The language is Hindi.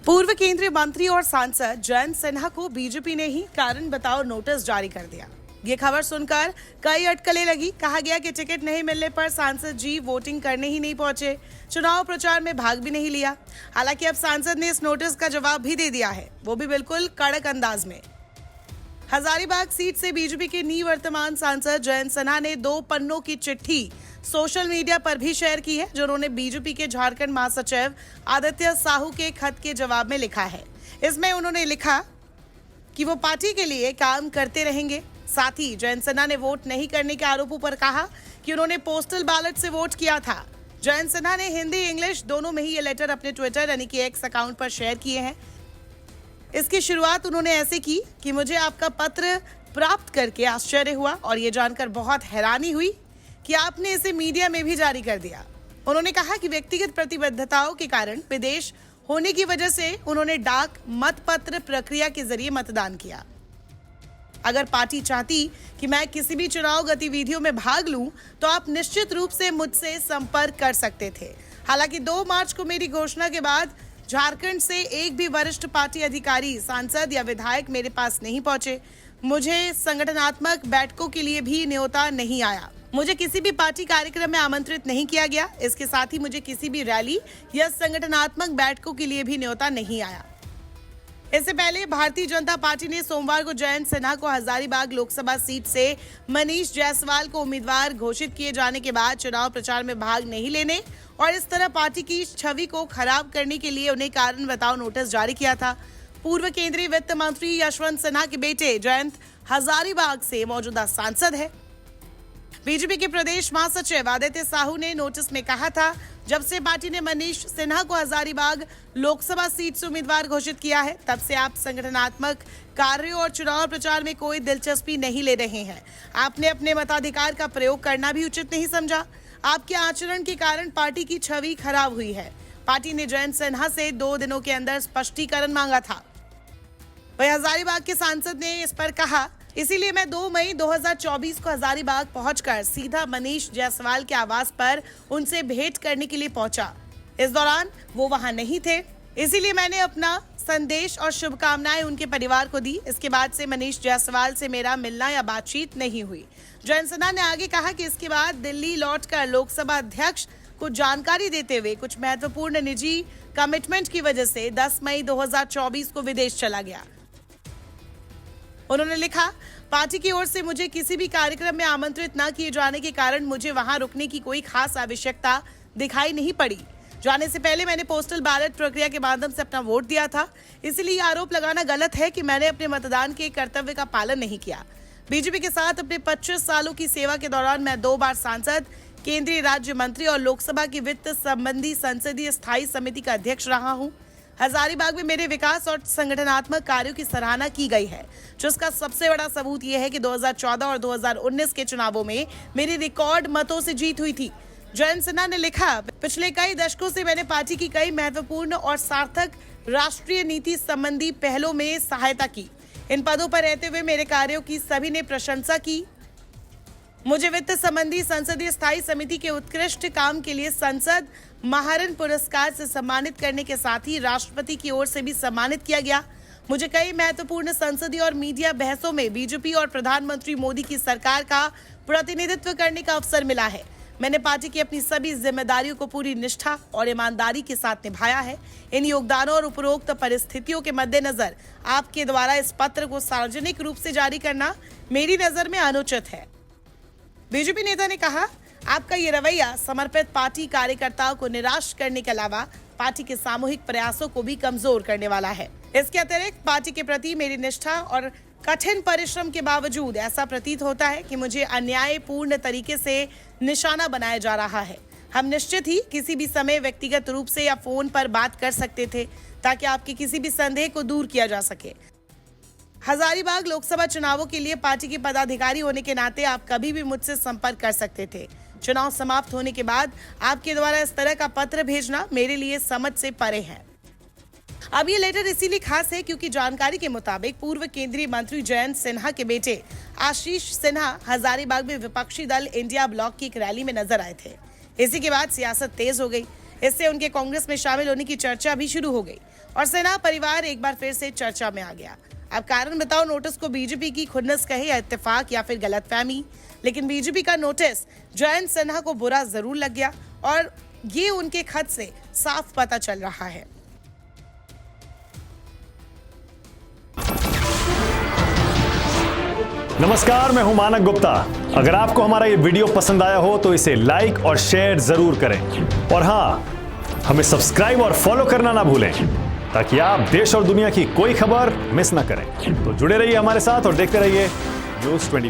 पूर्व केंद्रीय मंत्री और सांसद जयंत सिन्हा को बीजेपी ने ही कारण बताओ नोटिस जारी कर दिया। ये खबर सुनकर कई अटकलें लगी। कहा गया कि टिकट नहीं मिलने पर सांसद जी वोटिंग करने ही नहीं पहुंचे, चुनाव प्रचार में भाग भी नहीं लिया। हालांकि अब सांसद ने इस नोटिस का जवाब भी दे दिया है, वो भी बिल्कुल कड़क अंदाज में। हजारीबाग सीट से बीजेपी के निवर्तमान सांसद जयंत सिन्हा ने 2 पन्नों की चिट्ठी सोशल मीडिया पर भी शेयर की है, जो उन्होंने बीजेपी के झारखंड महासचिव आदित्य साहू के खत के जवाब में लिखा है। इसमें उन्होंने लिखा कि वो पार्टी के लिए काम करते रहेंगे। साथ ही जयंत सिन्हा ने वोट नहीं करने के आरोपों पर कहा कि उन्होंने पोस्टल बैलेट से वोट किया था। जयंत सिन्हा ने हिंदी इंग्लिश दोनों में ही ये लेटर अपने ट्विटर यानी कि एक्स अकाउंट पर शेयर किए हैं। इसकी शुरुआत उन्होंने ऐसे की कि मुझे आपका पत्र प्राप्त करके आश्चर्य हुआ और ये जानकर बहुत हैरानी हुई कि आपने इसे मीडिया में भी जारी कर दिया। उन्होंने कहा कि व्यक्तिगत प्रतिबद्धताओं के कारण विदेश होने की वजह से उन्होंने डाक मतपत्र प्रक्रिया के जरिए मतदान किया। अगर पार्टी चाहती कि मैं किसी भी चुनाव गतिविधियों में भाग लूं, तो आप निश्चित रूप से मुझसे संपर्क कर सकते थे। हालांकि 2 मार्च को मेरी घोषणा के बाद झारखंड से एक भी वरिष्ठ पार्टी अधिकारी, सांसद या विधायक मेरे पास नहीं पहुंचे। मुझे संगठनात्मक बैठकों के लिए भी न्योता नहीं आया। मुझे किसी भी पार्टी कार्यक्रम में आमंत्रित नहीं किया गया। इसके साथ ही मुझे किसी भी रैली या संगठनात्मक बैठकों के लिए भी न्योता नहीं आया। इससे पहले भारतीय जनता पार्टी ने सोमवार को जयंत सिन्हा को हजारीबाग लोकसभा सीट से मनीष जायसवाल को उम्मीदवार घोषित किए जाने के बाद चुनाव प्रचार में भाग नहीं लेने और इस तरह पार्टी की छवि को खराब करने के लिए उन्हें कारण बताओ नोटिस जारी किया था। पूर्व केंद्रीय वित्त मंत्री यशवंत सिन्हा के बेटे जयंत हजारीबाग से मौजूदा सांसद है। बीजेपी के प्रदेश महासचिव आदित्य साहू ने नोटिस में कहा था, जब से पार्टी ने मनीष सिन्हा को हजारीबाग लोकसभा सीट से उम्मीदवार घोषित किया है, तब से आप संगठनात्मक कार्यों और चुनाव प्रचार में कोई दिलचस्पी नहीं ले रहे हैं। आपने अपने मताधिकार का प्रयोग करना भी उचित नहीं समझा। आपके आचरण के कारण पार्टी की छवि खराब हुई है। पार्टी ने जयंत सिन्हा से 2 दिनों के अंदर स्पष्टीकरण मांगा था। वहीं हजारीबाग के सांसद ने इस पर कहा, इसीलिए मैं 2 मई 2024 को हजारीबाग पहुंचकर सीधा मनीष जायसवाल के आवास पर उनसे भेंट करने के लिए पहुंचा। इस दौरान वो वहां नहीं थे, इसीलिए मैंने अपना संदेश और शुभकामनाएं उनके परिवार को दी। इसके बाद से मनीष जायसवाल से मेरा मिलना या बातचीत नहीं हुई। जयंत सिन्हा ने आगे कहा कि इसके बाद दिल्ली लौटकर लोकसभा अध्यक्ष को जानकारी देते हुए कुछ महत्वपूर्ण निजी कमिटमेंट की वजह से 10 मई 2024 को विदेश चला गया। उन्होंने लिखा, पार्टी की ओर से मुझे किसी भी कार्यक्रम में आमंत्रित न किए जाने के कारण मुझे वहां रुकने की कोई खास आवश्यकता दिखाई नहीं पड़ी। जाने से पहले मैंने पोस्टल बैलेट प्रक्रिया के माध्यम से अपना वोट दिया था, इसलिए आरोप लगाना गलत है कि मैंने अपने मतदान के कर्तव्य का पालन नहीं किया। बीजेपी के साथ अपने 25 सालों की सेवा के दौरान मैं 2 बार सांसद, केंद्रीय राज्य मंत्री और लोकसभा की वित्त संबंधी संसदीय स्थायी समिति का अध्यक्ष रहा हूँ। हजारीबाग में मेरे विकास और संगठनात्मक कार्यों की सराहना की गई है, जिसका सबसे बड़ा सबूत यह है कि 2014 और 2019 के चुनावों में मेरी रिकॉर्ड मतों से जीत हुई थी। जयंत सिन्हा ने लिखा, पिछले कई दशकों से मैंने पार्टी की कई महत्वपूर्ण और सार्थक राष्ट्रीय नीति संबंधी पहलों में सहायता की। इन पदों पर रहते हुए मेरे कार्यों की सभी ने प्रशंसा की। मुझे वित्त संबंधी संसदीय स्थायी समिति के उत्कृष्ट काम के लिए संसद महारन पुरस्कार से सम्मानित करने के साथ ही राष्ट्रपति की ओर से भी सम्मानित किया गया। मुझे कई महत्वपूर्ण संसदीय और मीडिया बहसों में बीजेपी और प्रधानमंत्री मोदी की सरकार का प्रतिनिधित्व करने का अवसर मिला है। मैंने पार्टी की अपनी सभी जिम्मेदारियों को पूरी निष्ठा और ईमानदारी के साथ निभाया है। इन योगदानों और उपरोक्त परिस्थितियों के मद्देनजर आपके द्वारा इस पत्र को सार्वजनिक रूप से जारी करना मेरी नजर में अनुचित है। बीजेपी नेता ने कहा, आपका ये रवैया समर्पित पार्टी कार्यकर्ताओं को निराश करने के अलावा पार्टी के सामूहिक प्रयासों को भी कमजोर करने वाला है। इसके अतिरिक्त पार्टी के प्रति मेरी निष्ठा और कठिन परिश्रम के बावजूद ऐसा प्रतीत होता है कि मुझे अन्यायपूर्ण तरीके से निशाना बनाया जा रहा है। हम निश्चित ही किसी भी समय व्यक्तिगत रूप से या फोन पर बात कर सकते थे, ताकि आपके किसी भी संदेह को दूर किया जा सके। हजारीबाग लोकसभा चुनावों के लिए पार्टी के पदाधिकारी होने के नाते आप कभी भी मुझसे संपर्क कर सकते थे। चुनाव समाप्त होने के बाद आपके द्वारा इस तरह का पत्र भेजना मेरे लिए समझ से परे है। अब ये लेटर इसीलिए खास है क्योंकि जानकारी के मुताबिक पूर्व केंद्रीय मंत्री जयंत सिन्हा के बेटे आशीष सिन्हा हजारीबाग में विपक्षी दल इंडिया ब्लॉक की एक रैली में नजर आए थे। इसी के बाद सियासत तेज हो गई। इससे उनके कांग्रेस में शामिल होने की चर्चा भी शुरू हो गई और सिन्हा परिवार एक बार फिर से चर्चा में आ गया। अब कारण बताओ नोटिस को बीजेपी की खुन्नस कहे या इत्तेफाक या फिर गलतफहमी, लेकिन बीजेपी का नोटिस जयंत सिन्हा को बुरा जरूर लग गया और ये उनके खत से साफ पता चल रहा है। नमस्कार, मैं हूं मानक गुप्ता। अगर आपको हमारा ये वीडियो पसंद आया हो तो इसे लाइक और शेयर जरूर करें और हां, हमें सब्सक्राइब और फॉलो करना ना भूलें ताकि आप देश और दुनिया की कोई खबर मिस ना करें। तो जुड़े रहिए हमारे साथ और देखते रहिए न्यूज़ 24।